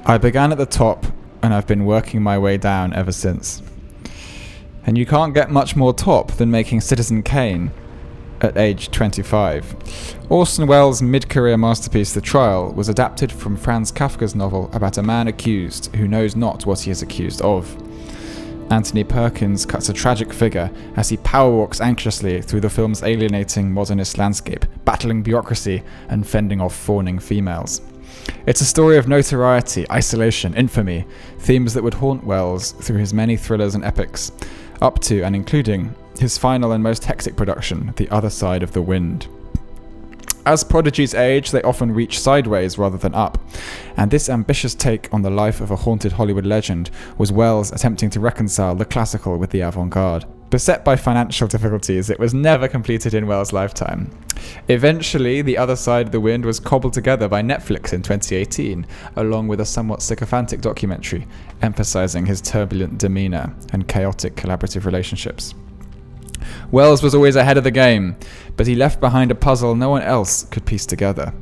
I began at the top, and I've been working my way down ever since. And you can't get much more top than making Citizen Kane at age 25. Orson Welles' mid-career masterpiece, The Trial, was adapted from Franz Kafka's novel about a man accused who knows not what he is accused of. Anthony Perkins cuts a tragic figure as he power-walks anxiously through the film's alienating modernist landscape, battling bureaucracy and fending off fawning females. It's a story of notoriety, isolation, infamy, themes that would haunt Welles through his many thrillers and epics, up to and including his final and most hectic production, The Other Side of the Wind. As prodigies age, they often reach sideways rather than up, and this ambitious take on the life of a haunted Hollywood legend was Welles attempting to reconcile the classical with the avant-garde. Beset by financial difficulties, it was never completed in Welles' lifetime. Eventually, The Other Side of the Wind was cobbled together by Netflix in 2018, along with a somewhat sycophantic documentary emphasizing his turbulent demeanor and chaotic collaborative relationships. Welles was always ahead of the game, but he left behind a puzzle no one else could piece together.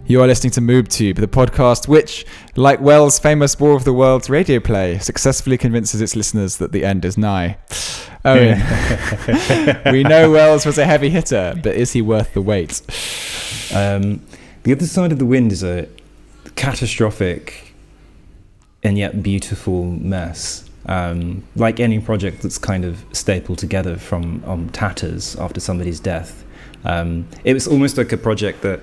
You are listening to MoobTube, the podcast which, like Welles' famous War of the Worlds radio play, successfully convinces its listeners that the end is nigh. Owen, we know Welles was a heavy hitter, but is he worth the wait? The Other Side of the Wind is a catastrophic and yet beautiful mess. Like any project that's kind of stapled together from tatters after somebody's death. It was almost like a project that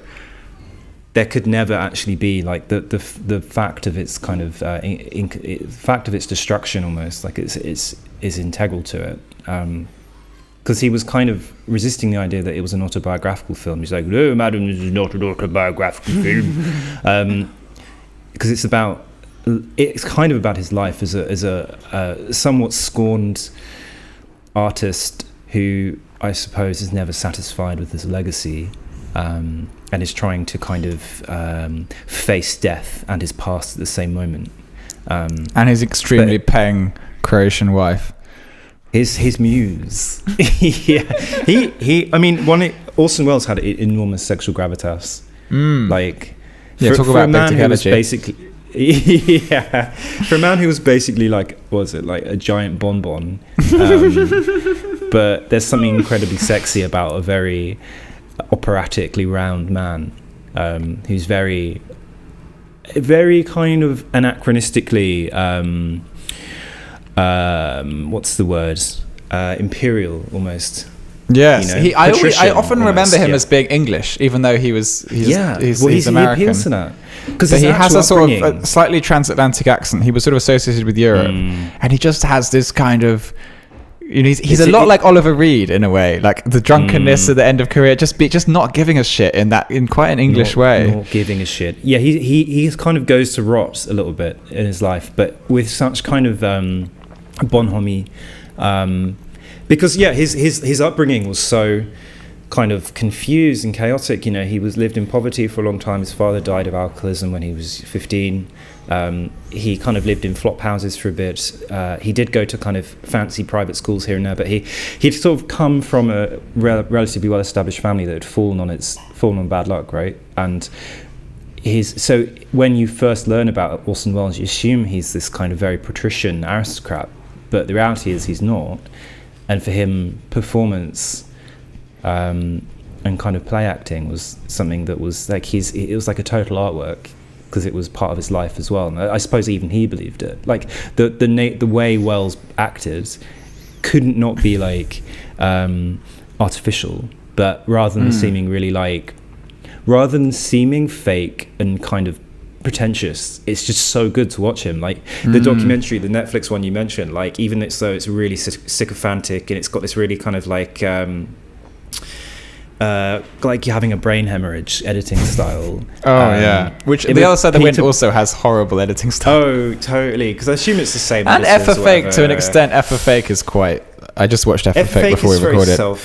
there could never actually be, like the fact of its kind of fact of its destruction almost, like is integral to it. Because he was kind of resisting the idea that it was an autobiographical film. He's like, no, madam, this is not an autobiographical film. Because it's kind of about his life as a somewhat scorned artist who I suppose is never satisfied with his legacy, and is trying to kind of face death and his past at the same moment. And his extremely paying Croatian wife. His muse. Yeah. I mean, Orson Welles had enormous sexual gravitas. Like, talk about a man who was basically, yeah, for a man who was basically like, what was it, like a giant bonbon. But there's something incredibly sexy about a very operatically round man, who's very kind of anachronistically, what's the word? Imperial almost. Yes, you know, I often remember him yeah. as being English, even though he's American. He appeals to that. But he has a sort of a slightly transatlantic accent. He was sort of associated with Europe, and he just has this kind of, you know, he's a lot like Oliver Reed in a way, like the drunkenness at the end of career, just not giving a shit in quite an English way. Not giving a shit. Yeah, he kind of goes to rot a little bit in his life, but with such kind of bonhomie, because his upbringing was so kind of confused and chaotic. You know, he lived in poverty for a long time. His father died of alcoholism when he was 15. He kind of lived in flop houses for a bit. He did go to kind of fancy private schools here and there, but he'd sort of come from a relatively well-established family that had fallen on bad luck, right? And so when you first learn about Orson Welles, you assume he's this kind of very patrician aristocrat, but the reality is he's not. And for him, performance and kind of play acting was something that was like it was like a total artwork, because it was part of his life as well. And I suppose even he believed it. Like the way Welles acted couldn't not be like artificial, but rather than seeming fake and kind of pretentious, it's just so good to watch him. Like the documentary, the Netflix one you mentioned, like even though it's really sycophantic and it's got this really kind of like you're having a brain hemorrhage editing style. Which The Other Side of the Wind also has horrible editing style. Oh, totally, because I assume it's the same. And F for Fake, to an extent. F for Fake is quite, I just watched F for Fake before we recorded.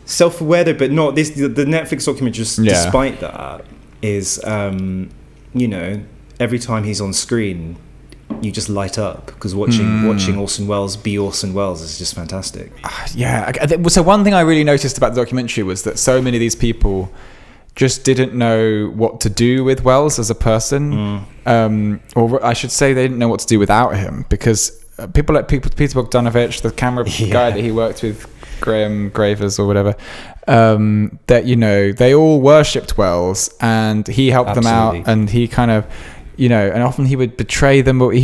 Self-aware though, but not this. The Netflix documentary, just despite that, is you know, every time he's on screen, you just light up, because watching Orson Welles be Orson Welles is just fantastic. So one thing I really noticed about the documentary was that so many of these people just didn't know what to do with Wells as a person, or I should say they didn't know what to do without him, because people like Peter Bogdanovich, the camera guy that he worked with, Graham Gravers or whatever, that, you know, they all worshipped Wells, and he helped them out, and he kind of, you know, and often he would betray them. But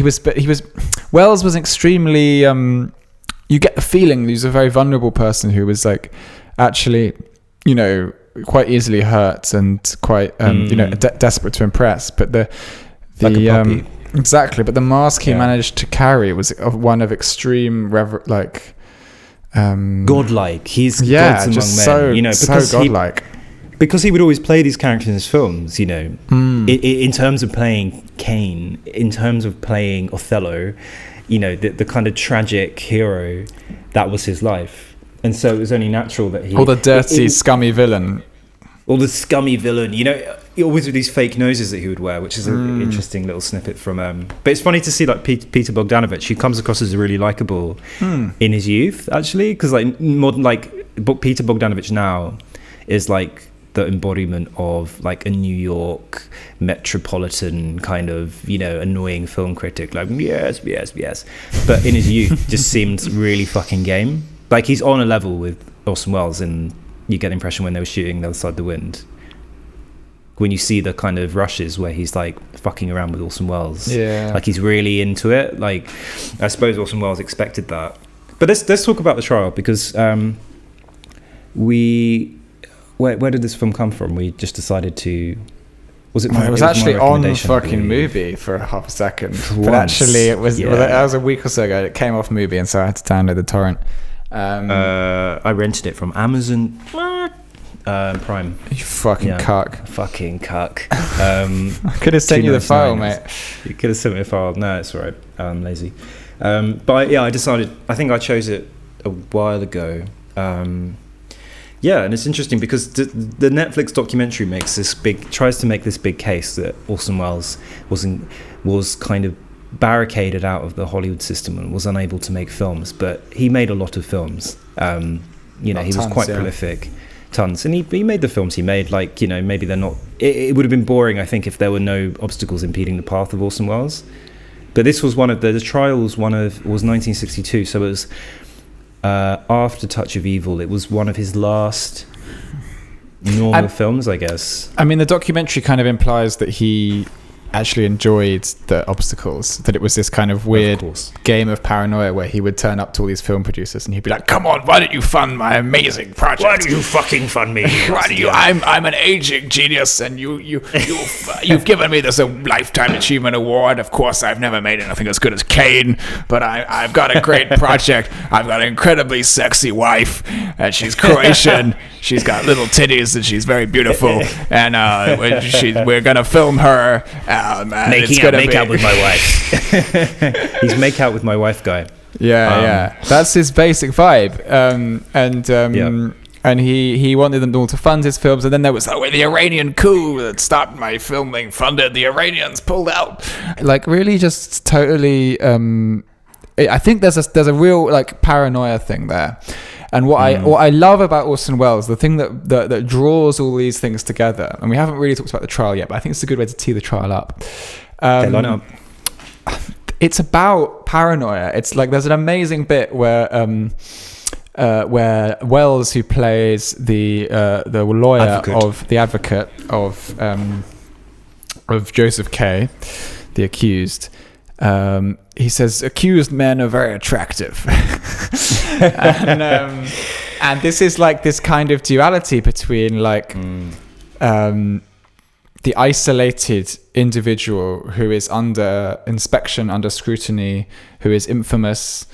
Wells was extremely, you get the feeling he was a very vulnerable person who was like actually, you know, quite easily hurt and quite, you know, desperate to impress. But like a puppy. Exactly. But the mask he managed to carry was one of extreme godlike. He's gods among men. So, you know, because so godlike. Because he would always play these characters in his films, you know, in terms of playing Cain, in terms of playing Othello, you know, the kind of tragic hero, that was his life. And so it was only natural that he... Or the dirty, scummy villain. Or the scummy villain, you know, always with these fake noses that he would wear, which is an interesting little snippet from... But it's funny to see, like, Peter Bogdanovich, he comes across as really likeable in his youth, actually, because, like, Peter Bogdanovich now is, like, the embodiment of, like, a New York metropolitan kind of, you know, annoying film critic, like, yes. But in his youth, just seemed really fucking game. Like, he's on a level with Orson Welles, and you get the impression when they were shooting The Other Side of the Wind, when you see the kind of rushes where he's like fucking around with Orson Welles, like he's really into it. Like, I suppose Orson Welles expected that. But let's talk about the trial, because where did this film come from? We just decided to... It was actually on fucking Movie for a half a second. But actually it was that was a week or so ago. It came off Movie, and so I had to download the torrent. I rented it from Amazon Prime. You fucking cuck. Fucking cuck. I could have sent you the file, mate. You could have sent me a file. No, it's all right. I'm lazy. But I decided, I think I chose it a while ago. And it's interesting because the Netflix documentary tries to make this big case that Orson Welles was kind of barricaded out of the Hollywood system and was unable to make films, but he made a lot of films. He was quite prolific, tons, and he made the films he made. Like, you know, maybe they're not. It would have been boring, I think, if there were no obstacles impeding the path of Orson Welles. But this was one of the trials. Was 1962, so it was after Touch of Evil. It was one of his last normal films, I guess. I mean, the documentary kind of implies that he actually enjoyed the obstacles, that it was this kind of weird game of paranoia where he would turn up to all these film producers and he'd be like, come on, why don't you fund my amazing project? Why do you fucking fund me? Why do you? I'm an aging genius, and you've given me this a lifetime achievement award. Of course, I've never made anything as good as Cain, but I've got a great project. I've got an incredibly sexy wife, and she's Croatian. She's got little titties, and she's very beautiful, and we're gonna film her. Make out with my wife. He's make out with my wife guy. That's his basic vibe. And he wanted them all to fund his films, and then there was the Iranian coup that stopped my filming funded. The Iranians pulled out. Like, really, just totally. I think there's a real like paranoia thing there. And what I love about Orson Welles, the thing that draws all these things together, and we haven't really talked about the trial yet, but I think it's a good way to tee the trial up. Line up. It's about paranoia. It's like there's an amazing bit where Welles, who plays the lawyer the advocate of Joseph K., the accused. He says, accused men are very attractive. and this is like this kind of duality between like the isolated individual who is under inspection, under scrutiny, who is infamous.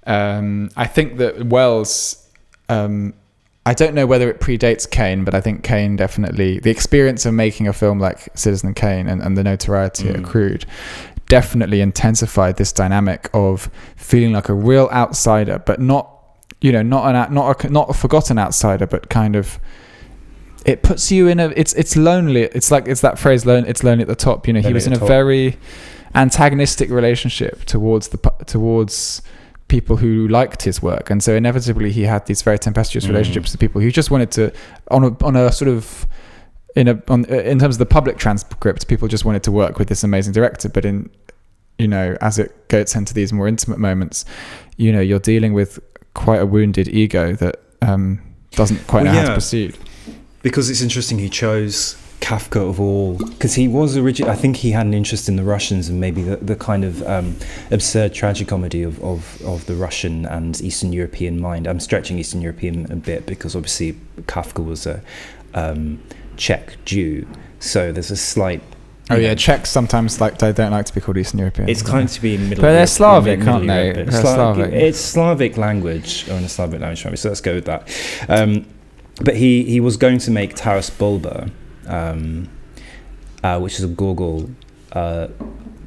I think that Welles, I don't know whether it predates Cain, but I think Cain definitely, the experience of making a film like Citizen Kane and the notoriety it accrued, definitely intensified this dynamic of feeling like a real outsider, but not a forgotten outsider, but kind of, it puts you in it's lonely. It's like, it's that phrase, it's lonely at the top. You know, he was in a very antagonistic relationship towards people who liked his work, and so inevitably he had these very tempestuous relationships with people who just wanted to, on a sort of in terms of the public transcript, people just wanted to work with this amazing director, but as it gets into these more intimate moments, you're dealing with quite a wounded ego that doesn't quite know how to proceed. Because it's interesting he chose Kafka of all, because he was originally, I think he had an interest in the Russians and maybe the kind of absurd tragicomedy of the Russian and Eastern European mind. I'm stretching Eastern European a bit because obviously Kafka was a Czech Jew, so there's a slight... Czechs sometimes they don't like to be called Eastern European. It's kind of to be middle. But they're Slavic, aren't they? Slavic. It's Slavic language, or in a Slavic language family, so let's go with that. But he was going to make Taras Bulba, which is a Gogol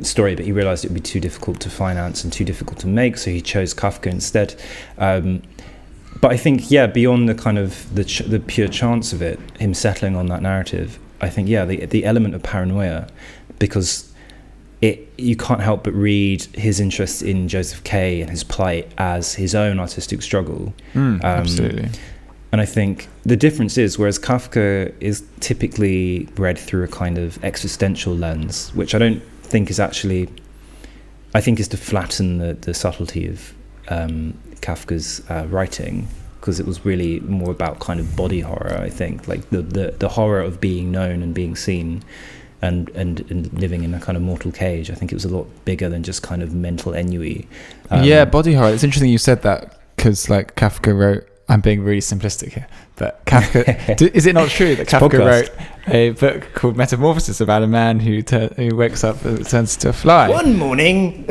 story, but he realised it would be too difficult to finance and too difficult to make, so he chose Kafka instead. But I think, beyond the kind of the pure chance of it, him settling on that narrative, I think, the element of paranoia, because you can't help but read his interest in Joseph K. and his plight as his own artistic struggle. Absolutely. And I think the difference is, whereas Kafka is typically read through a kind of existential lens, which I don't think is actually, I think is to flatten the subtlety of Kafka's writing, because it was really more about kind of body horror, I think, like the horror of being known and being seen and living in a kind of mortal cage. I think it was a lot bigger than just kind of mental ennui. Body horror. It's interesting you said that, because Kafka wrote, I'm being really simplistic here, but Kafka, is it not true that Kafka wrote a book called Metamorphosis about a man who wakes up and turns to a fly? One morning,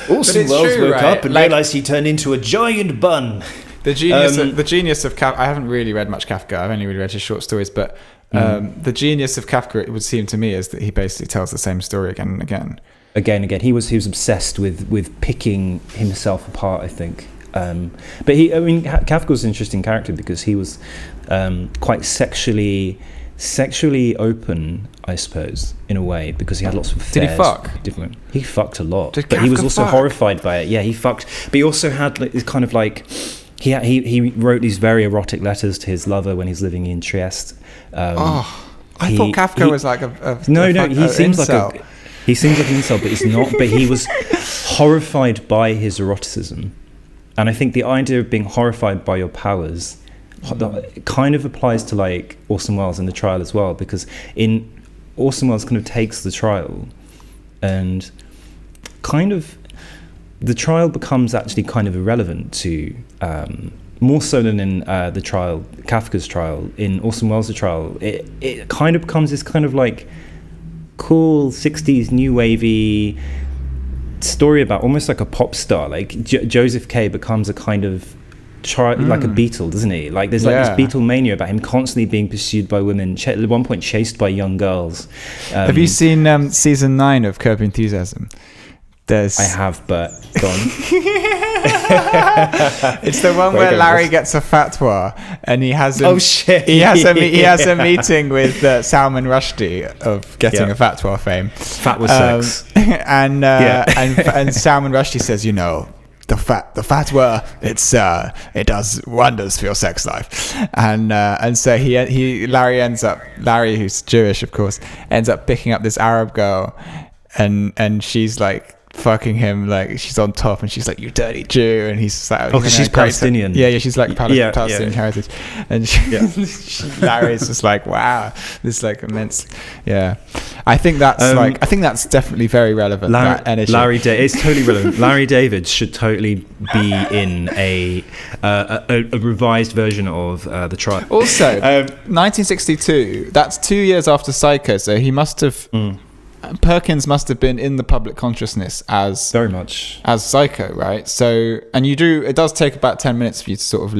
Orson Welles woke up and realised he turned into a giant bun. The genius of Kafka, I haven't really read much Kafka, I've only really read his short stories, but the genius of Kafka, it would seem to me, is that he basically tells the same story again and again. Again. He was obsessed with picking himself apart, I think. But Kafka was an interesting character because he was quite sexually open, I suppose, in a way, because he had lots of affairs. Did he fuck? He fucked a lot, but he was also horrified by it. Yeah, he fucked, but he also had this kind of like he wrote these very erotic letters to his lover when he's living in Trieste. I thought Kafka was like he seems like he seems like an incel, but he's not. But he was horrified by his eroticism. And I think the idea of being horrified by your powers kind of applies to like Orson Welles in The Trial as well, because in Orson Welles kind of takes the trial and kind of the trial becomes actually kind of irrelevant to more so than in the trial, Kafka's trial. In Orson Welles' trial, it kind of becomes this kind of like cool 60s new wavy story about almost like a pop star. Like Joseph K becomes a kind of like a Beatle, doesn't he? Like there's like this Beatle mania about him constantly being pursued by women, at one point chased by young girls. Have you seen season 9 of Curb Your Enthusiasm? I have, but go on. It's the one where Larry gets a fatwa and he has he has a meeting with Salman Rushdie of getting a fatwa fame. Fatwa sex. And Salman Rushdie says, the fatwa, it does wonders for your sex life, and so Larry, who's Jewish of course, ends up picking up this Arab girl, and she's like fucking him, like she's on top and she's like, you dirty Jew, and he's like, because she's Palestinian. She's like Palestinian heritage, and Larry's just like, wow, this is like immense. I think that's definitely very relevant. That energy. It's totally relevant. Larry David should totally be in a revised version of The Trial. Also, 1962. That's 2 years after Psycho, so he must have. Perkins must have been in the public consciousness as very much as Psycho, right? So, and it does take about 10 minutes for you to sort of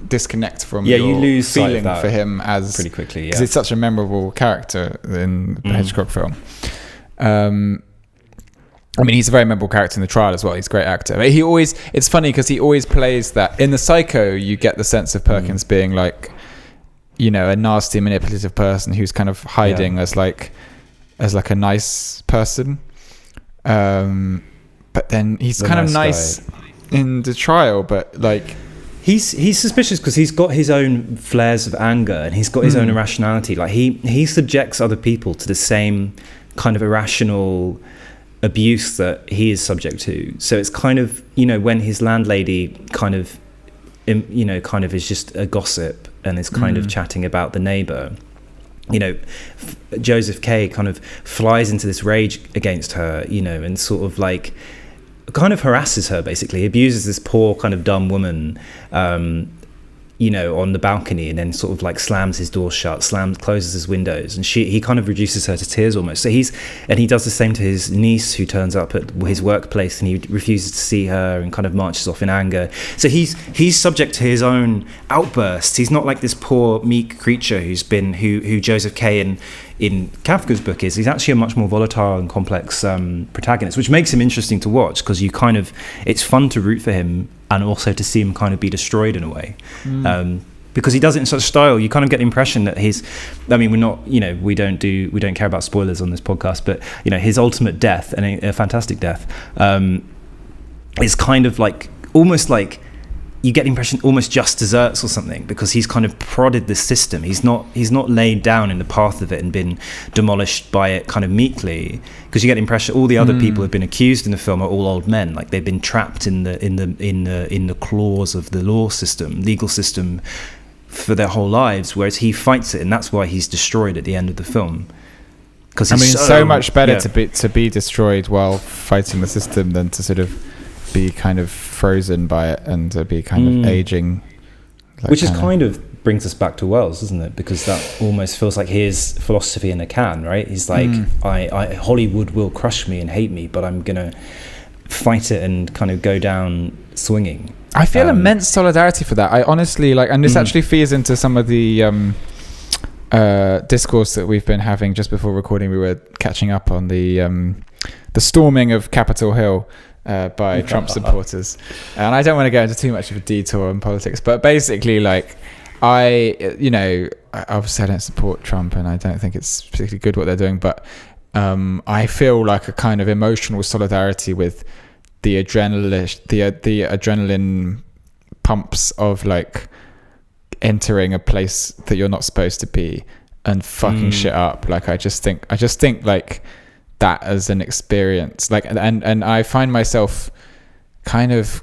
disconnect from your you lose feeling for him as pretty quickly, because it's such a memorable character in the Hitchcock film. He's a very memorable character in The Trial as well. He's a great actor. It's funny because he always plays that. In the Psycho, you get the sense of Perkins being like, a nasty, manipulative person who's kind of hiding as like a nice person, but then he's kind of nice in The Trial, but like He's suspicious because he's got his own flares of anger and he's got his own irrationality. Like he subjects other people to the same kind of irrational abuse that he is subject to. So it's kind of, when his landlady kind of is just a gossip and is kind of chatting about the neighbor. Joseph K kind of flies into this rage against her, and sort of like kind of harasses her, basically abuses this poor kind of dumb woman, on the balcony, and then sort of like slams his door shut, closes his windows, and he kind of reduces her to tears almost. So he does the same to his niece, who turns up at his workplace, and he refuses to see her and kind of marches off in anger. So he's subject to his own outbursts. He's not like this poor meek creature who Joseph K in Kafka's book is. He's actually a much more volatile and complex protagonist, which makes him interesting to watch because it's fun to root for him and also to see him kind of be destroyed in a way. Because he does it in such style, you kind of get the impression that we're not, we don't care about spoilers on this podcast, but his ultimate death, and a fantastic death, is kind of like almost like you get the impression almost just desserts or something, because he's kind of prodded the system. He's not laid down in the path of it and been demolished by it kind of meekly, because you get the impression all the other people who've been accused in the film are all old men, like they've been trapped in the claws of the legal system for their whole lives, whereas he fights it, and that's why he's destroyed at the end of the film. Because so much better to be destroyed while fighting the system than to sort of be kind of frozen by it and to be kind of aging, which is kind of brings us back to Wells, doesn't it? Because that almost feels like his philosophy in a can, right? He's like, I Hollywood will crush me and hate me, but I'm gonna fight it and kind of go down swinging. I feel immense solidarity for that. I honestly and this actually feeds into some of the discourse that we've been having just before recording. We were catching up on the storming of Capitol Hill by Trump supporters, and I don't want to go into too much of a detour in politics, but basically, obviously I don't support Trump, and I don't think it's particularly good what they're doing, but I feel like a kind of emotional solidarity with the adrenaline pumps of like entering a place that you're not supposed to be and fucking shit up. Like I just think like that as an experience, like, and I find myself kind of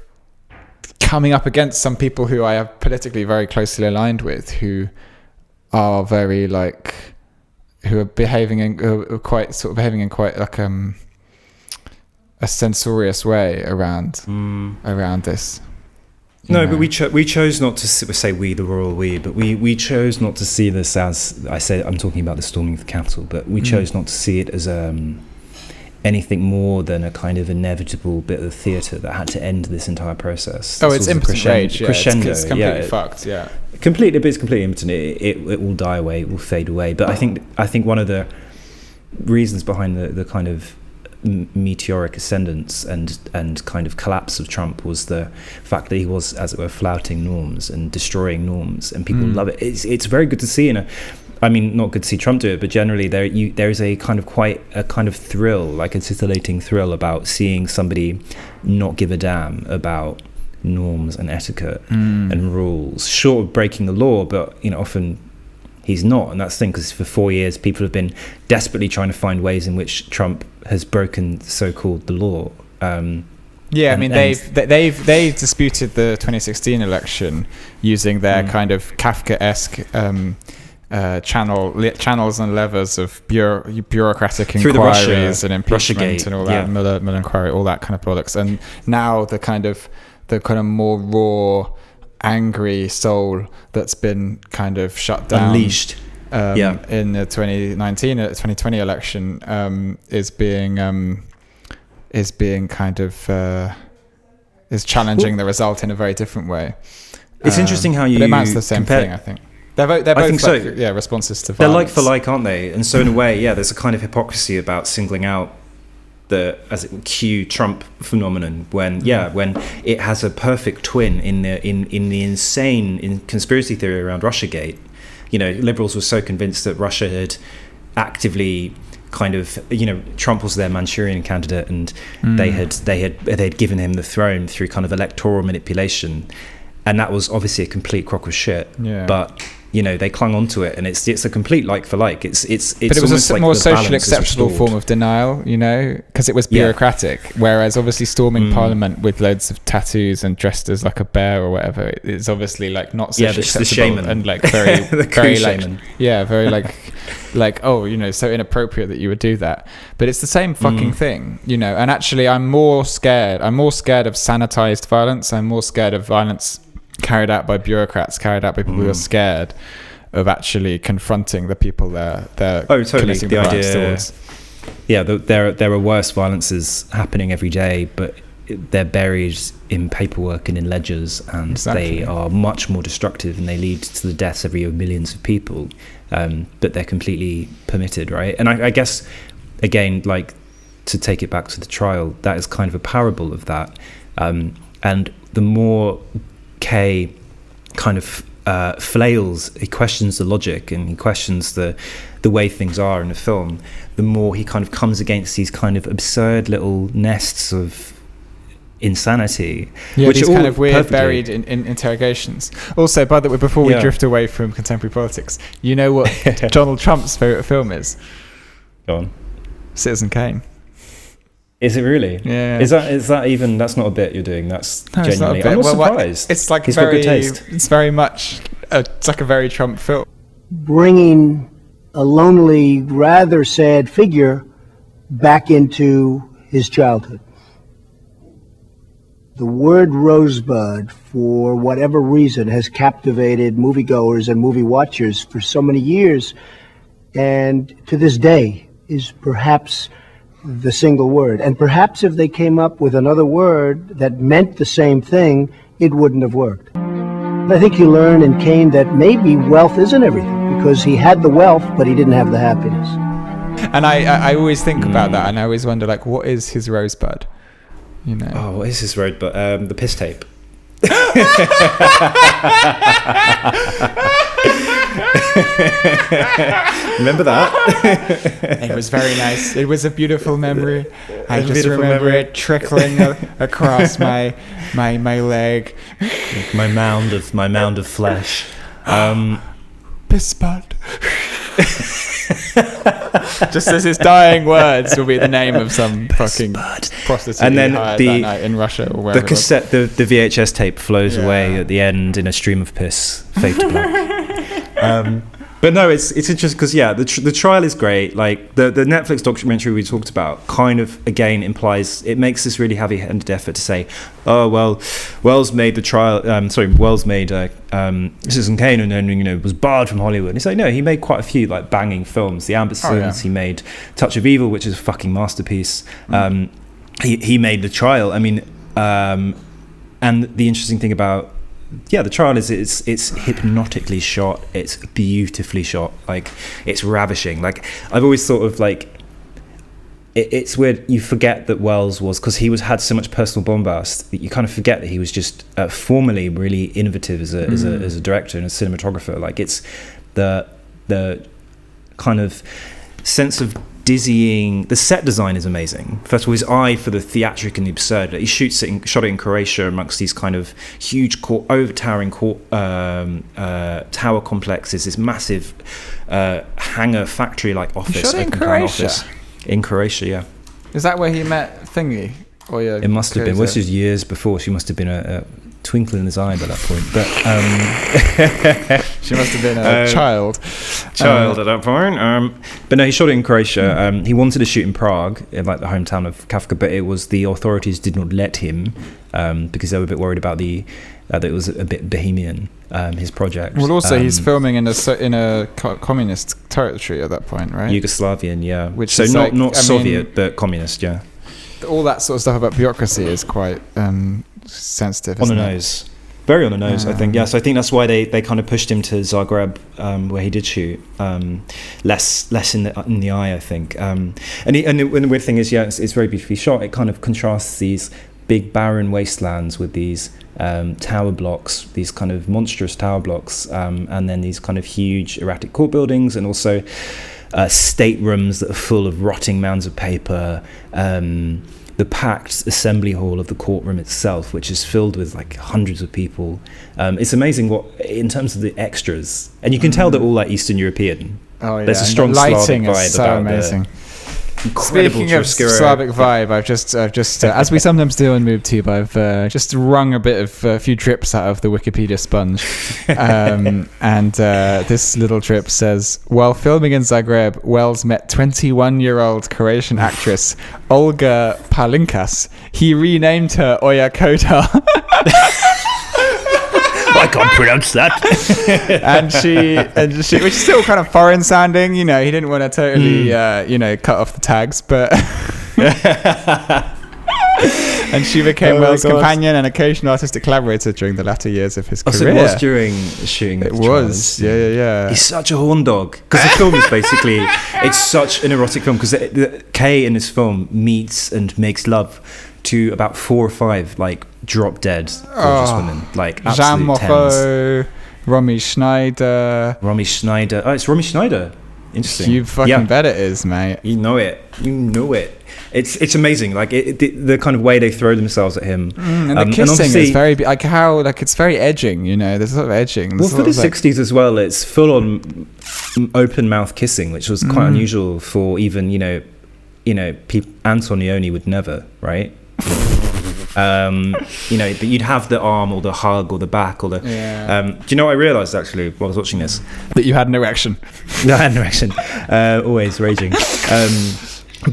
coming up against some people who I have politically very closely aligned with, who are very who are behaving in quite like a censorious way around this. No, but we chose not to say we, the royal we, but we chose not to see this as, I say, I'm talking about the storming of the Capitol, but we chose not to see it as anything more than a kind of inevitable bit of theatre that had to end this entire process. Oh, it's impotent rage. Yeah, crescendo. It's completely fucked. Yeah, it's completely impotent. It will die away. It will fade away. But I think one of the reasons behind the kind of meteoric ascendance and kind of collapse of Trump was the fact that he was, as it were, flouting norms and destroying norms, and people love it. It's very good to see not good to see Trump do it, but generally there is a kind of thrill, like a titillating thrill about seeing somebody not give a damn about norms and etiquette and rules, short of breaking the law, but often he's not, and that's the thing, because for 4 years people have been desperately trying to find ways in which Trump has broken so-called the law. They've disputed the 2016 election using their kind of Kafka-esque channels and levers of bureaucratic inquiries and impeachment and all that, Mueller inquiry, all that kind of products. And now the kind of more raw, angry soul that's been kind of shut down, unleashed in the 2020 election is challenging the result in a very different way. It's interesting how you, but it amounts to the same thing, I think. They're both responses to violence. They're like for like, aren't they? And so in a way, there's a kind of hypocrisy about singling out the Q Trump phenomenon when it has a perfect twin in the insane conspiracy theory around Russiagate. Liberals were so convinced that Russia had actively kind of, Trump was their Manchurian candidate, and they had given him the throne through kind of electoral manipulation. and that was obviously a complete crock of shit. Yeah. But they clung onto it, and it's a complete like for like. It's but it was a like more the socially balance is acceptable restored. form of denial, because it was bureaucratic. Whereas obviously storming Parliament with loads of tattoos and dressed as like a bear or whatever is obviously like not socially the acceptable shaman. and like very The very cool like shaman. very like so inappropriate that you would do that. But it's the same fucking thing, And actually, I'm more scared of sanitized violence. I'm more scared of violence carried out by bureaucrats, carried out by people who are scared of actually confronting the people they're totally. committing The the violence idea, towards. there are worse violences happening every day, but they're buried in paperwork and in ledgers, and they are much more destructive, and they lead to the deaths every year of millions of people. But they're completely permitted, right? And I guess, again, like, to take it back to the trial, that is kind of a parable of that. And the more Kay kind of flails, he questions the logic, and he questions the way things are in the film, the more he kind of comes against these kind of absurd little nests of insanity, which these are all kind of weird perfectly buried in interrogations. Also, by the way, before we drift away from contemporary politics, you know what Donald Trump's favourite film is? Go on. Citizen Kane. Is it really? Yeah. Is that even? That's not a bit you're doing. That's No, it's not a genuinely. bit. I'm not Well, surprised. it's like He's got good taste. It's very much. It's like a very Trump film. Bringing a lonely, rather sad figure back into his childhood. The word rosebud, for whatever reason, has captivated moviegoers and movie watchers for so many years, and to this day is perhaps the single word. And perhaps if they came up with another word that meant the same thing, it wouldn't have worked. I think you learn in Kane that maybe wealth isn't everything, because he had the wealth, but he didn't have the happiness. And I always think about that, and I always wonder, like, what is his rosebud? Oh, what is his road? But the piss tape. Remember that? It was very nice. It was a beautiful memory. I just beautiful remember memory. it trickling across my leg. my mound of flesh. Piss bud. Just as his dying words will be the name of some fucking prostitute And then he hired the- that night in Russia or wherever. The cassette, the VHS tape flows away at the end in a stream of piss, fade to black. But no, it's interesting because the trial is great. Like the Netflix documentary we talked about, kind of again implies it makes this really heavy-handed effort to say, oh well, Wells made the trial. Wells made Citizen Kane and then was barred from Hollywood. And it's like no, he made quite a few like banging films. The Ambersons, he made Touch of Evil, which is a fucking masterpiece. He made the trial. I mean, and the interesting thing about the trial is it's hypnotically shot. It's beautifully shot. Like it's ravishing. Like I've always thought of like it's weird. You forget that Wells was, because he had so much personal bombast. You kind of forget that he was just formerly really innovative as a director and a cinematographer. Like it's the kind of sense of dizzying. The set design is amazing. First of all, his eye for the theatric and the absurd. He shot it in Croatia amongst these kind of huge overtowering tower complexes. This massive hangar factory-like office. He shot it in open plan Croatia? office. In Croatia, yeah. Is that where he met Thingy? Or It must have been. Well, this was years before. She must have been a twinkle in his eye by that point. But she must have been a child at that point. But no, he shot it in Croatia. He wanted to shoot in Prague, in like the hometown of Kafka, but it was the authorities did not let him because they were a bit worried about that it was a bit bohemian. His project. Well, also he's filming in a communist territory at that point, right? Yugoslavian, yeah. Which so is not like, Soviet, but communist, yeah. All that sort of stuff about bureaucracy is quite sensitive. On the isn't it? nose. Very on the nose, I think. Yeah, so I think that's why they kind of pushed him to Zagreb, where he did shoot. Less in the eye, I think. And the weird thing is, it's very beautifully shot. It kind of contrasts these big barren wastelands with these tower blocks, these kind of monstrous tower blocks, and then these kind of huge erratic court buildings, and also staterooms that are full of rotting mounds of paper, the packed assembly hall of the courtroom itself, which is filled with like hundreds of people. It's amazing what, in terms of the extras, and you can tell they're all like Eastern European. Oh yeah, there's a strong the lighting Slavic vibe is so about amazing. Incredible Speaking of chiaroscuro. Slavic vibe, I've just as we sometimes do on MoveTube, I've just wrung a few drips out of the Wikipedia sponge, and this little drip says, while filming in Zagreb, Welles met 21-year-old Croatian actress Olga Palinkas. He renamed her Oya Kotar. I can't pronounce that. and she, which is still kind of foreign sounding, you know. He didn't want to totally, cut off the tags, but. And she became Welles' companion and occasional artistic collaborator during the latter years of his career. So it was during shooting. It was, yeah. He's such a horn dog, because the film is basically, it's such an erotic film, because Kay in this film meets and makes love to about 4 or 5 like drop dead gorgeous women, like Jean absolute Moreau, tens. Romy Schneider. Oh, it's Romy Schneider. Interesting. You fucking bet it is, mate. You know it. It's amazing. Like the kind of way they throw themselves at him. And the kissing is very like how like it's very edging. You know, there's a lot of edging. Well, for the 60s as well, it's full on open mouth kissing, which was quite unusual for even Antonioni would never, right? But you'd have the arm or the hug or the back or the. Yeah. Do you know what I realised actually while I was watching this? That you had an erection. No, I had an erection. Always raging.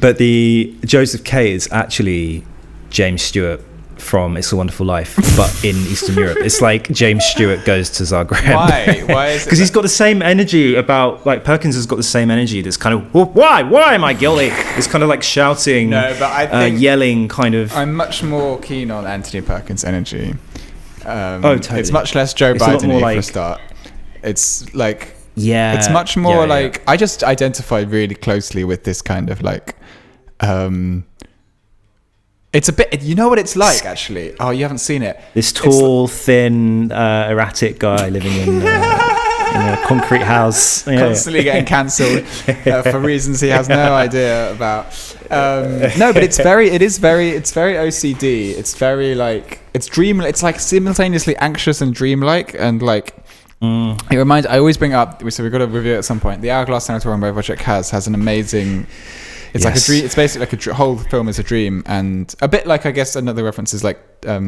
But the Joseph K is actually James Stewart from It's a Wonderful Life, but in Eastern Europe. It's like James Stewart goes to Zagreb. Why? Why is it? Because he's got the same energy about, like, Perkins has got the same energy. That's kind of, why am I guilty? It's kind of like shouting, no, but I think yelling, kind of. I'm much more keen on Anthony Perkins' energy. Totally. It's much less Joe Biden for a start. It's like, yeah, it's much more like, yeah. I just identify really closely with this kind of like, it's a bit, you know what it's like actually. Oh, you haven't seen it. This tall, thin, erratic guy living in a concrete house, constantly getting cancelled for reasons he has no idea about. No, but it's very OCD. It's very like, it's like simultaneously anxious and dreamlike, and like it reminds. I always bring up. So we've got to review it at some point. The Hourglass Sanatorium by Wojciech has an amazing. It's like a dream. It's basically like whole film is a dream, and a bit like, I guess another reference is like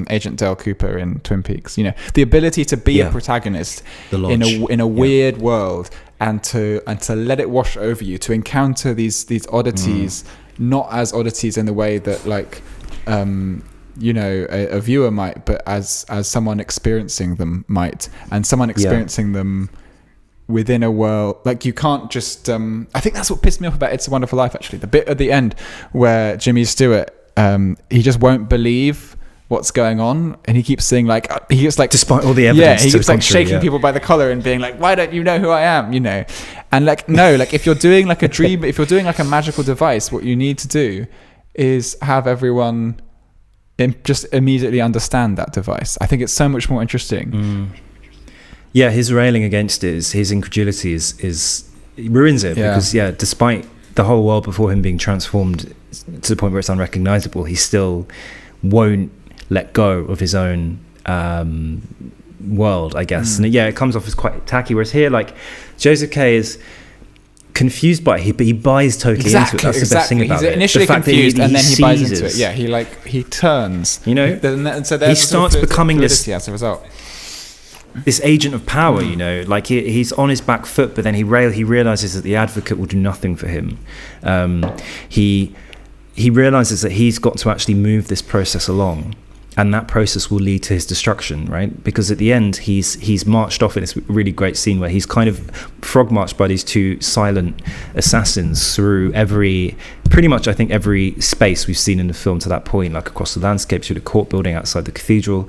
Agent Dale Cooper in Twin Peaks. You know, the ability to be a protagonist in a weird world, and to let it wash over you, to encounter these oddities, not as oddities in the way that like a viewer might, but as someone experiencing them might, and someone experiencing them within a world. Like, you can't just I think that's what pissed me off about It's a Wonderful Life, actually, the bit at the end where Jimmy Stewart he just won't believe what's going on, and he keeps saying like, he gets like, despite all the evidence, he keeps like shaking people by the collar and being like, why don't you know who I am, you know? And like, no, like if you're doing like a dream, if you're doing like a magical device, what you need to do is have everyone just immediately understand that device. I think it's so much more interesting. Yeah, his railing against it, his incredulity is ruins it, because despite the whole world before him being transformed to the point where it's unrecognizable, he still won't let go of his own world, I guess. And it comes off as quite tacky, whereas here, like, Joseph K is confused by it, but he buys totally into it. That's the best thing about it. He's initially confused, and then he buys into it. Yeah, he turns. You know, and so he starts becoming this as a result. This agent of power, you know, like he's on his back foot, but then he realizes that the advocate will do nothing for him. He realizes that he's got to actually move this process along, and that process will lead to his destruction, right? Because at the end, he's marched off in this really great scene where he's kind of frog marched by these 2 silent assassins through pretty much, I think, every space we've seen in the film to that point, like across the landscape, through the court building outside the cathedral,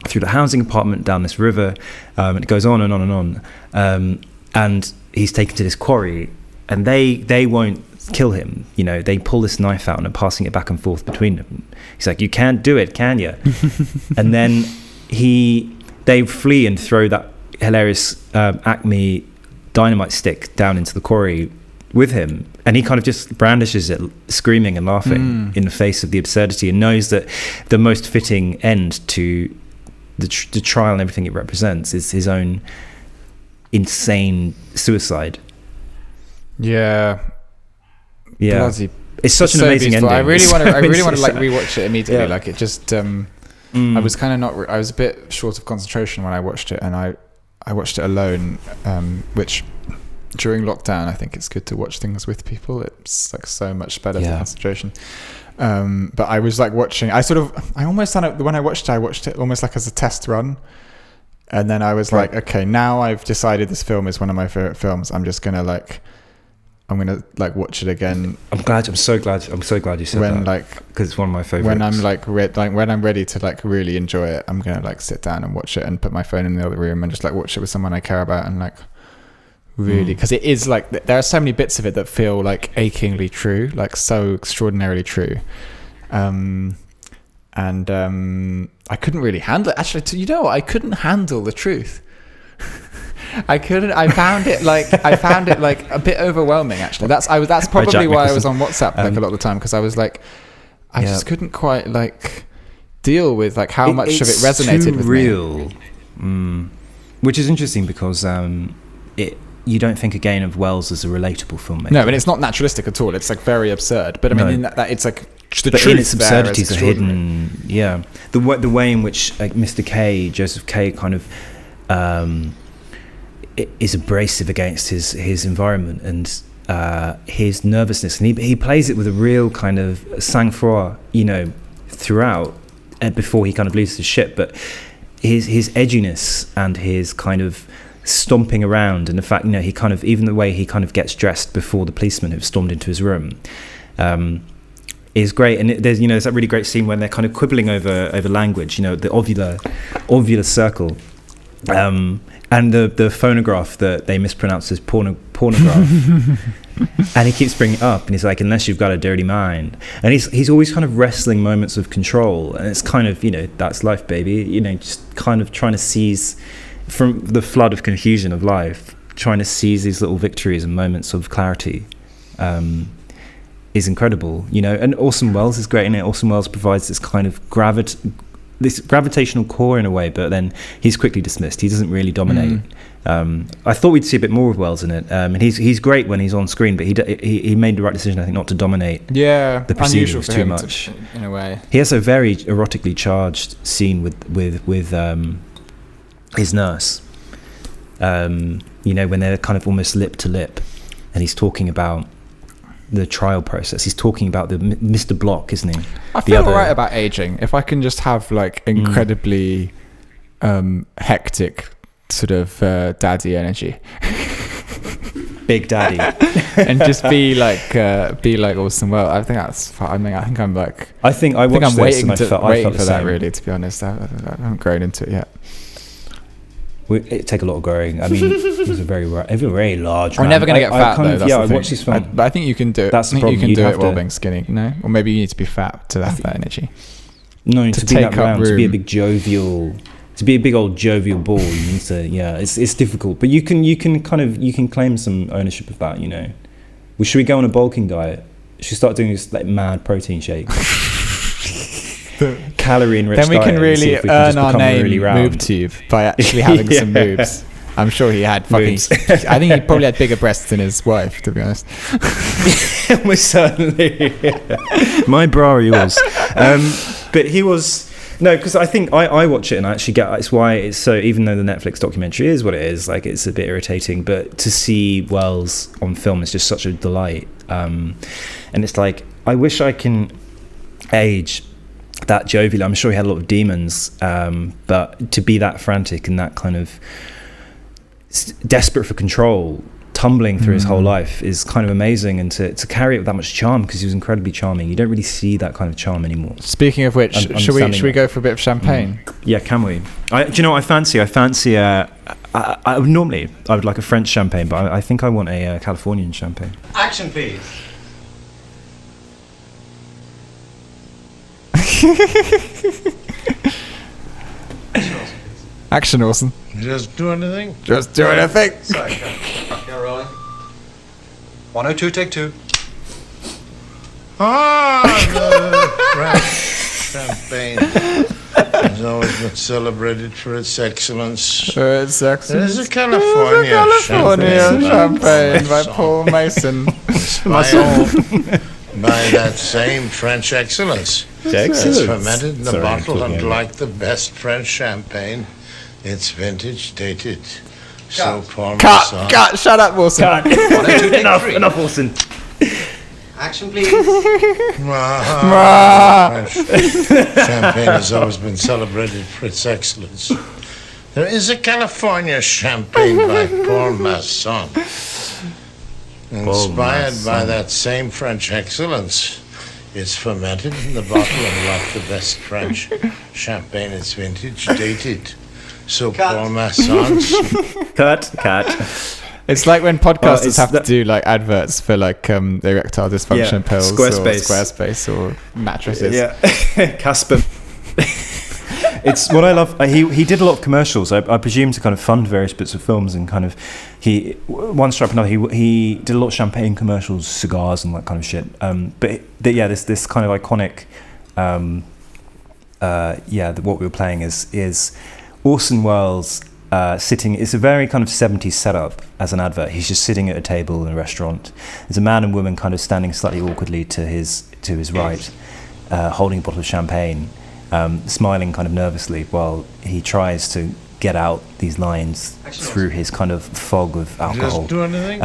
through the housing apartment, down this river, and it goes on and on and on. And he's taken to this quarry, and they won't kill him. You know, they pull this knife out and are passing it back and forth between them. He's like, "You can't do it, can you?" And then they flee and throw that hilarious Acme dynamite stick down into the quarry with him. And he kind of just brandishes it, screaming and laughing in the face of the absurdity, and knows that the most fitting end to the trial and everything it represents is his own insane suicide. Yeah. Bloody, it's such an so amazing beautiful. ending. I really want to like rewatch it immediately. Yeah. Like it just, I was kind of not. I was a bit short of concentration when I watched it, and I watched it alone, which during lockdown I think it's good to watch things with people. It's like so much better for concentration. But I was like watching. I almost done it when I watched it almost like as a test run. And then I was like, okay, now I've decided this film is one of my favorite films. I'm gonna watch it again. I'm so glad you said that. Because it's one of my favorites. When I'm when I'm ready to like really enjoy it, I'm gonna like sit down and watch it and put my phone in the other room and just like watch it with someone I care about and like really, because it is like there are so many bits of it that feel like achingly true, like so extraordinarily true. And I couldn't really handle it. Actually, I couldn't handle the truth. I found it like a bit overwhelming. Actually, that's probably why I was on WhatsApp like a lot of the time, because I was like, I just couldn't quite like deal with like how much of it resonated with me. Which is interesting because you don't think again of Welles as a relatable filmmaker. No, and it's not naturalistic at all. It's like very absurd. But I mean, in that it's like the but truth in its absurdities are hidden. Yeah, the way in which like Joseph K kind of is abrasive against his environment and his nervousness, and he plays it with a real kind of sang-froid, throughout, before he kind of loses his shit. But his edginess and his kind of stomping around, and the fact he kind of, even the way he kind of gets dressed before the policeman who've stormed into his room, is great. And there's that really great scene when they're kind of quibbling over language, the ovular circle, and the phonograph that they mispronounce as pornograph. And he keeps bringing it up, and he's like, unless you've got a dirty mind. And he's always kind of wrestling moments of control, and it's kind of that's life, baby, just kind of trying to seize from the flood of confusion of life, trying to seize these little victories and moments of clarity. Is incredible, and Orson Welles is great in it. Orson Welles provides this kind of this gravitational core in a way, but then he's quickly dismissed. He doesn't really dominate. I thought we'd see a bit more of Welles in it, and he's great when he's on screen, but he made the right decision, I think, not to dominate. The proceedings too much. In a way, he has a very erotically charged scene with his nurse. When they're kind of almost lip to lip, and he's talking about the trial process. He's talking about the Mr. Block, isn't he? I feel alright about aging if I can just have like incredibly hectic sort of daddy energy, big daddy, and just be like Orson Welles. I think that's fine. I think I'm waiting for that. Really, to be honest, I haven't grown into it yet. It take a lot of growing. I mean, he's a very large man. I'm never going to get fat, though. I watched this film. But I think you can do it. That's the problem. You can do it while being skinny, Or maybe you need to be fat to have that energy. No, to be that round, to be a big jovial, to be a big old jovial ball, you need to, it's difficult. But you can claim some ownership of that, Well, should we go on a bulking diet? Should we start doing this like mad protein shake? Calorie enriched. Then we can really earn our name, really MoobTube, by actually having some moves. I'm sure he had fucking. I think he probably had bigger breasts than his wife, to be honest. Almost certainly. My bra or yours. But he was. No, because I think I watch it and I actually get. It's why it's so. Even though the Netflix documentary is what it is, like it's a bit irritating. But to see Welles on film is just such a delight. And it's like I wish I can age that jovial. I'm sure he had a lot of demons, but to be that frantic and that kind of desperate for control, tumbling through his whole life is kind of amazing, and to carry it with that much charm, because he was incredibly charming. You don't really see that kind of charm anymore. Speaking of which, should we go for a bit of champagne? Yeah, can we? Do you know what I fancy? I would like a French champagne, but I think I want a Californian champagne. Action, please. Action, Orson. Just do anything. Just do anything. Sorry, yeah, rolling. 102, take 2. The French champagne has always been celebrated for its excellence. For its excellence. There's a California champagne by Paul Mason. Inspired by that same French excellence. It's fermented in the bottle, and like the best French champagne, it's vintage dated. So Parmesan. Cut! Shut up, Wilson. Enough, Orson. Action, please. French champagne has always been celebrated for its excellence. There is a California champagne by Parmesan. Inspired by that same French excellence, it's fermented in the bottle, and like the best French champagne, it's vintage dated. So Parmesan's. Cut. It's like when podcasters have to do like adverts for like erectile dysfunction pills Squarespace or mattresses. Yeah, Casper. It's what I love. He did a lot of commercials. I presume to kind of fund various bits of films, and kind of one strap another. He did a lot of champagne commercials, cigars, and that kind of shit. This kind of iconic. What we were playing is Orson Welles sitting. It's a very kind of 70s setup as an advert. He's just sitting at a table in a restaurant. There's a man and woman kind of standing slightly awkwardly to his right, holding a bottle of champagne. Smiling kind of nervously while he tries to get out these lines through his kind of fog of alcohol. Just do anything?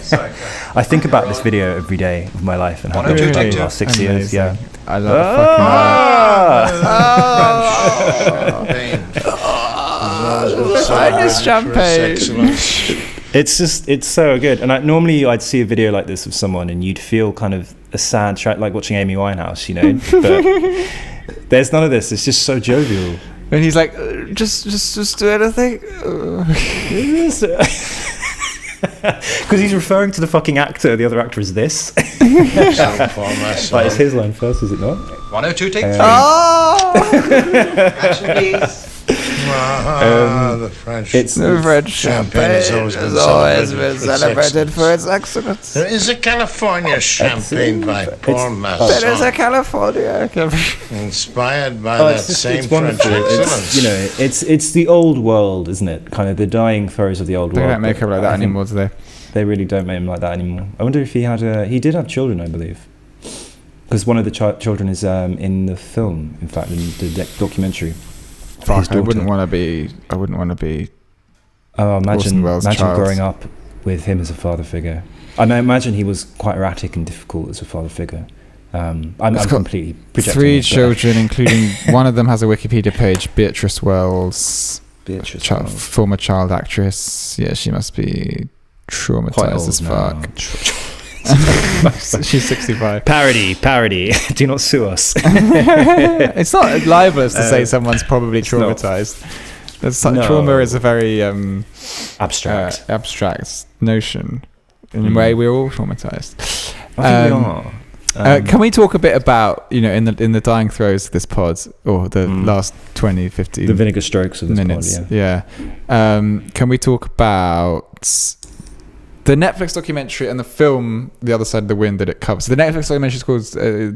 Sorry. I think about this video every day of my life and how I've been the last 6 years. Yeah. I love the fucking It's so good. And normally I'd see a video like this of someone and you'd feel kind of a sad track, like watching Amy Winehouse, But there's none of this. It's just so jovial. And he's like, just do anything. Because he's referring to the fucking actor. The other actor is this. It's his line first, is it not? 102, take 3. Action, please. The French champagne has always been celebrated for its excellence. There is a California champagne by Parmesan. There is a California. Inspired by that same French excellence. It's the old world, isn't it? Kind of the dying throes of the old world. They don't make him like that anymore, do they? They really don't make him like that anymore. I wonder if he did have children, I believe. Because one of the children is in the film, in fact, in the documentary. Fuck, I wouldn't want to be. Oh, imagine child. Growing up with him as a father figure. I imagine he was quite erratic and difficult as a father figure. I'm completely projecting. 3 children, including one of them has a Wikipedia page. Beatrice Wells, former child actress. Yeah, she must be traumatized as fuck. She's 65. Parody. Do not sue us. It's not libelous to say someone's probably traumatized. Trauma is a very abstract notion. In a way, we're all traumatized. I think we are. Can we talk a bit about, in the dying throes of this pod, or the last 20, 50 the vinegar strokes of this minutes? pod, yeah. Can we talk about the Netflix documentary and the film The Other Side of the Wind that it covers? The Netflix documentary is called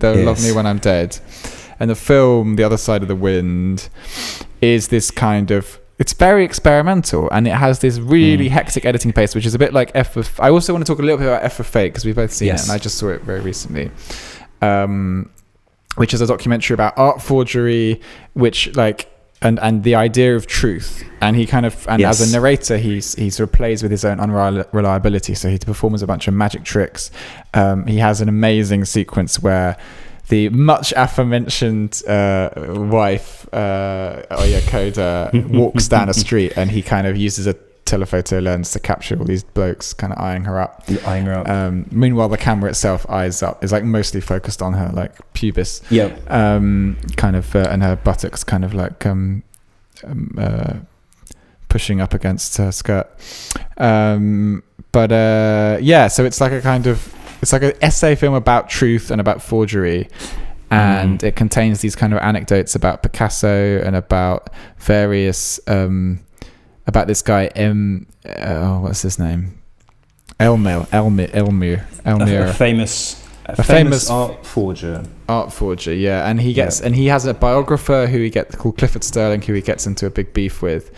They'll Love Me When I'm Dead, and the film The Other Side of the Wind is this kind of, it's very experimental, and it has this really hectic editing pace, which is a bit like I also want to talk a little bit about F for Fake, because we've both seen it, and I just saw it very recently, which is a documentary about art forgery, which and the idea of truth, and he kind of as a narrator he sort of plays with his own unreliability, so he performs a bunch of magic tricks. He has an amazing sequence where the much aforementioned wife Coda walks down a street, and he kind of uses a telephoto lens to capture all these blokes kind of eyeing her up. Meanwhile, the camera itself eyes up, is like mostly focused on her like pubis, kind of, and her buttocks kind of like pushing up against her skirt. So it's like a kind of, it's like an essay film about truth and about forgery, and it contains these kind of anecdotes about Picasso and about various about this guy what's his name? Elmire. A famous a famous art forger. Art forger, yeah, and he has a biographer called Clifford Sterling, who he gets into a big beef with.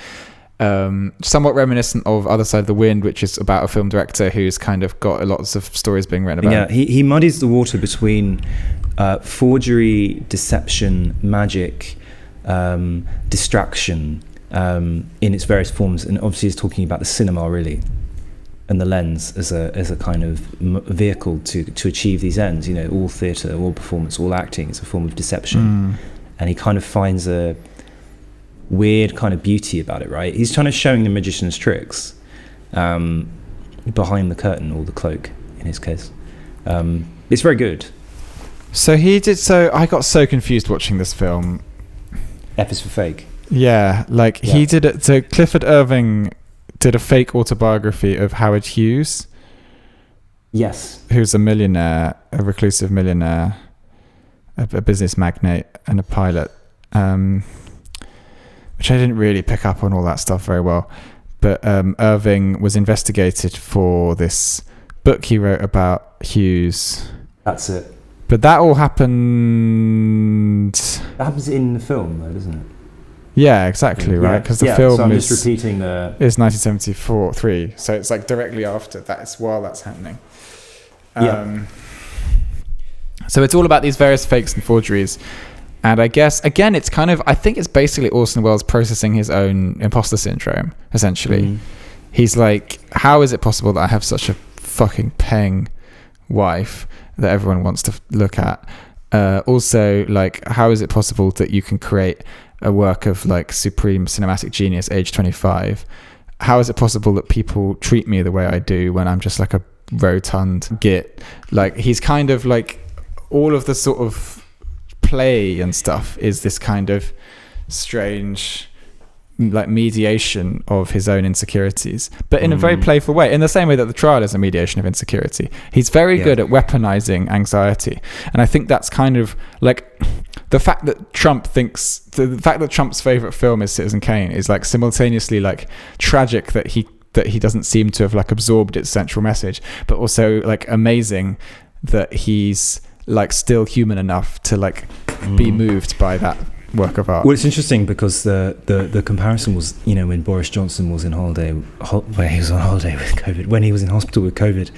Somewhat reminiscent of Other Side of the Wind, which is about a film director who's kind of got lots of stories being written about. Yeah, he muddies the water between forgery, deception, magic, distraction in its various forms, and obviously he's talking about the cinema really, and the lens as a kind of vehicle to achieve these ends. You know, all theatre, all performance, all acting is a form of deception, and he kind of finds a weird kind of beauty about it, right? He's trying to showing the magician's tricks behind the curtain or the cloak in his case. It's very good. So I got so confused watching this film. F is for fake. Yeah, he did it. So Clifford Irving did a fake autobiography of Howard Hughes. Yes. Who's a millionaire, a reclusive millionaire, a business magnate and a pilot. Which I didn't really pick up on all that stuff very well. But Irving was investigated for this book he wrote about Hughes. That's it. But that all happened... That happens in the film, though, doesn't it? Yeah, exactly, right? Because the film so I'm just repeating is 1973, so it's like directly after that. It's while that's happening. So it's all about these various fakes and forgeries. And I guess, again, it's kind of... I think it's basically Orson Welles processing his own imposter syndrome, essentially. He's like, how is it possible that I have such a fucking paying wife that everyone wants to look at? Also, like, how is it possible that you can create a work of, like, supreme cinematic genius age 25? How is it possible that people treat me the way I do when I'm just, like, a rotund git? Like, he's kind of, like... All of the sort of play and stuff is this kind of strange like mediation of his own insecurities, but in a very playful way, in the same way that the trial is a mediation of insecurity. He's very good at weaponizing anxiety, and I think that's kind of like the fact that Trump's favorite film is Citizen Kane is like simultaneously like tragic that he doesn't seem to have like absorbed its central message, but also like amazing that he's like still human enough to like be moved by that work of art. Well, it's interesting because the comparison was, you know, when Boris Johnson was in where he was on holiday with COVID, when he was in hospital with COVID,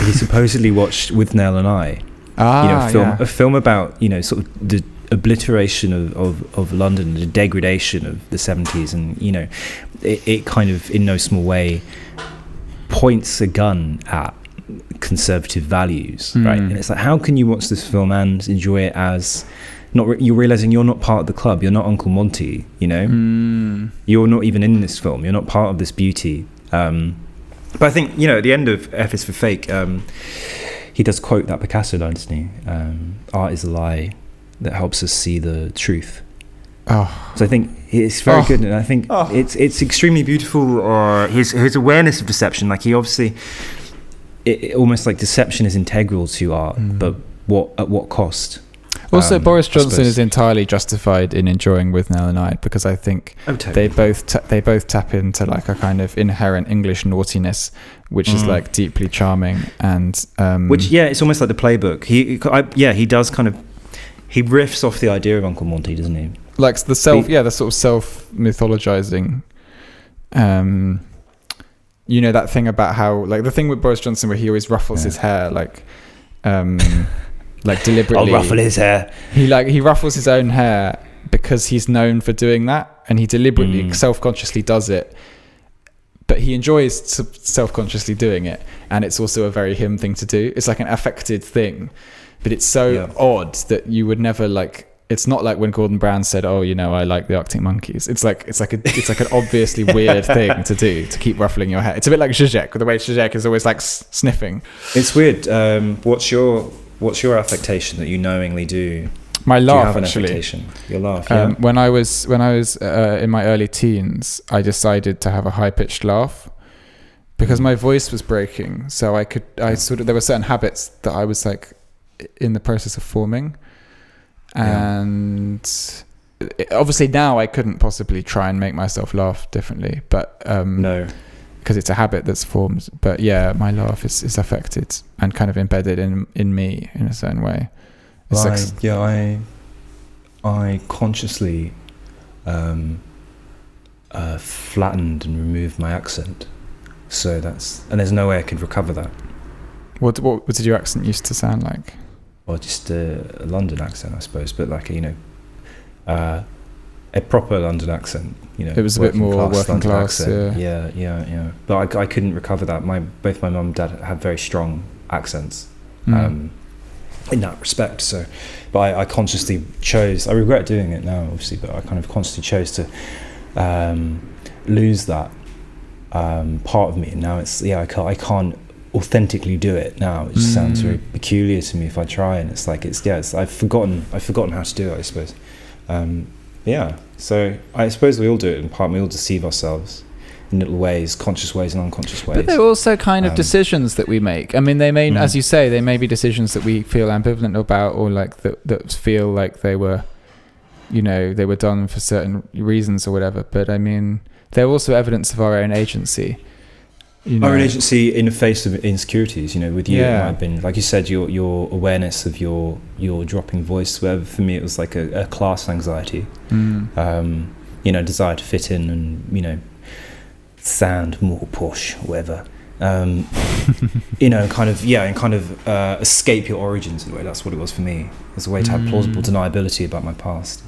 he supposedly watched With Nell and I, a film about, you know, sort of the obliteration of London, the degradation of the 70s, and you know, it kind of in no small way points a gun at conservative values, right? And it's like, how can you watch this film and enjoy it as you're realizing you're not part of the club, you're not Uncle Monty, you know, you're not even in this film, you're not part of this beauty. But I think, you know, at the end of F is for Fake, he does quote that Picasso line, doesn't he? Art is a lie that helps us see the truth. So I think it's very good, and I think it's extremely beautiful. His awareness of deception, like he obviously, it almost like deception is integral to art, but at what cost? Also, Boris Johnson is entirely justified in enjoying With Nell and I, because I think they both tap into like a kind of inherent English naughtiness, which is like deeply charming, and which it's almost like the playbook. He does kind of, he riffs off the idea of Uncle Monty, doesn't he? Like the sort of self mythologizing. You know, that thing about how, like, the thing with Boris Johnson where he always ruffles his hair, like deliberately. I'll ruffle his hair. He ruffles his own hair because he's known for doing that, and he deliberately, self-consciously does it. But he enjoys self-consciously doing it, and it's also a very him thing to do. It's like an affected thing, but it's so odd that you would never like. It's not like when Gordon Brown said, "Oh, you know, I like the Arctic Monkeys." It's like an obviously weird thing to do, to keep ruffling your hair. It's a bit like Zizek, the way Zizek is always like sniffing. It's weird. What's your affectation that you knowingly do? My laugh, do you have an actually. Affectation? Your laugh. Yeah. When I was in my early teens, I decided to have a high pitched laugh because my voice was breaking. So there were certain habits that I was like in the process of forming. And obviously now I couldn't possibly try and make myself laugh differently, but no, because it's a habit that's formed. But yeah, my laugh is affected and kind of embedded in me in a certain way. It's I consciously flattened and removed my accent, so and there's no way I could recover that. What did your accent used to sound like? Well, just a London accent, I suppose, but like a proper London accent. It was a bit more working class. Yeah. But I couldn't recover that. Both my mum and dad had very strong accents. In that respect, but I consciously chose. I regret doing it now, obviously, but I kind of consciously chose to lose that part of me. And now I can't authentically do it now. It just sounds very peculiar to me if I try, and I've forgotten how to do it, I suppose. So I suppose we all do it in part. We all deceive ourselves in little ways, conscious ways and unconscious ways. But they're also kind of decisions that we make. I mean, they may, as you say, they may be decisions that we feel ambivalent about, or like that feel like they were, they were done for certain reasons or whatever. But I mean, they're also evidence of our own agency. Our own agency in the face of insecurities. With you, it might have been, like you said, your awareness of your dropping voice. Where for me, it was like a class anxiety. Desire to fit in and sound more posh, whatever. And escape your origins in a way. That's what it was for me. As a way to have plausible deniability about my past.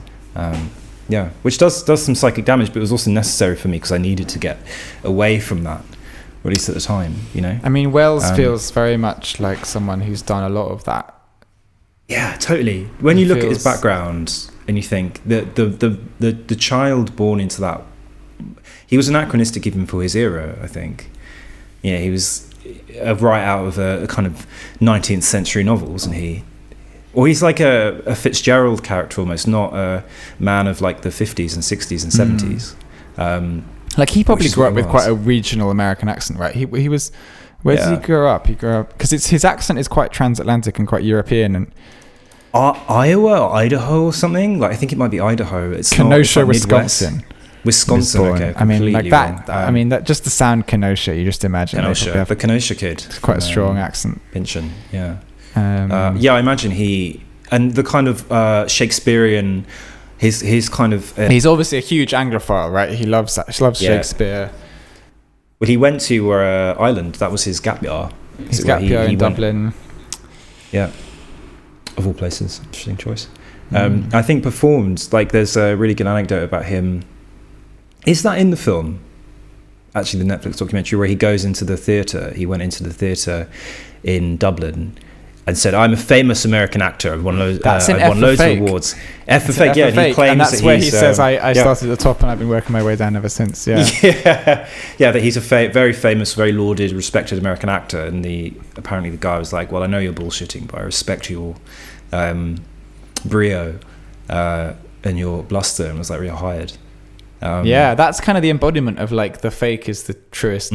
Which does some psychic damage, but it was also necessary for me because I needed to get away from that, or at least at the time. I mean, Wells feels very much like someone who's done a lot of that. Yeah, totally. When you look at his background and you think that the child born into that, he was anachronistic even for his era, I think. He was right out of a kind of 19th century novel, wasn't he? Or he's like a Fitzgerald character almost, not a man of like the 50s and 60s and 70s. Like he probably grew up with quite a regional American accent, right? He was. Where did he grow up? He grew up because his accent is quite transatlantic and quite European and. Iowa or Idaho or something? Like I think it might be Idaho. It's Kenosha, not, it's like Wisconsin. Wisconsin, okay. I mean, like that. That just the sound Kenosha. You just imagine Kenosha, the Kenosha kid. It's quite a strong accent. Pynchon, yeah. I imagine he and the kind of Shakespearean. His kind of. He's obviously a huge Anglophile, right? He loves Shakespeare. Well, he went to Ireland. That was his gap year. His gap year in Dublin. Yeah. Of all places, interesting choice. I think performed, like there's a really good anecdote about him. Is that in the film? Actually, the Netflix documentary where he goes into the theatre. He went into the theatre in Dublin and said, "I'm a famous American actor. I've won loads of awards." F for fake, yeah. He claims and that's where he says, "I started at the top and I've been working my way down ever since." Yeah, that he's a very famous, very lauded, respected American actor. And apparently the guy was like, "Well, I know you're bullshitting, but I respect your brio and your bluster," and was like, "You're hired." That's kind of the embodiment of like the fake is the truest.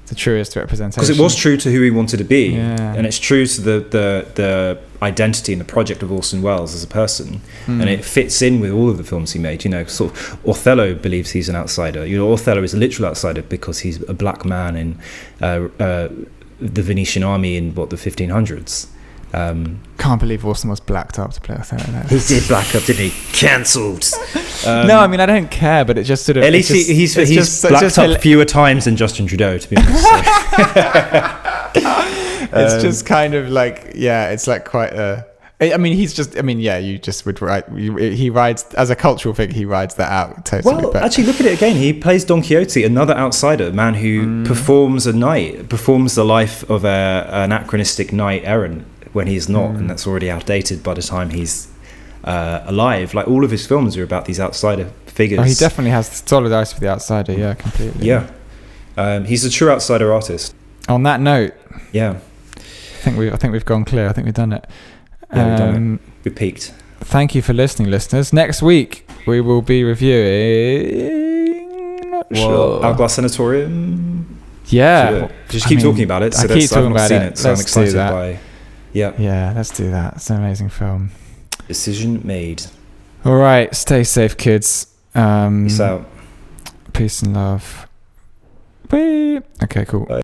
The truest representation, because it was true to who he wanted to be, and it's true to the identity and the project of Orson Welles as a person, and it fits in with all of the films he made. Sort of Othello believes he's an outsider. Othello is a literal outsider because he's a black man in the Venetian army in the 1500s. Can't believe Orson was blacked up to play Othello. He did black up, didn't he? Cancelled. No, I mean I don't care, but it just sort of. At least he's blacked up fewer times than Justin Trudeau, to be honest. It's just kind of like it's like quite a. I mean, you just would write. He rides as a cultural figure. He rides that out totally. Well, actually, look at it again. He plays Don Quixote, another outsider, man who performs the life of an anachronistic knight errant when he's not, and that's already outdated by the time he's alive. Like all of his films are about these outsider figures. Oh, he definitely has solid eyes for the outsider. Yeah, completely. Yeah, he's a true outsider artist. On that note, I think we've gone clear. I think we've done it. Yeah, we've done it. We peaked. Thank you for listening, listeners. Next week we will be reviewing. Hourglass Sanatorium. Yeah, just keep talking about it. So I keep talking about it. So I'm excited by. Yeah, let's do that. It's an amazing film. Decision made. All right, stay safe, kids. Peace out. Peace and love. Sweet. Okay, cool. Bye.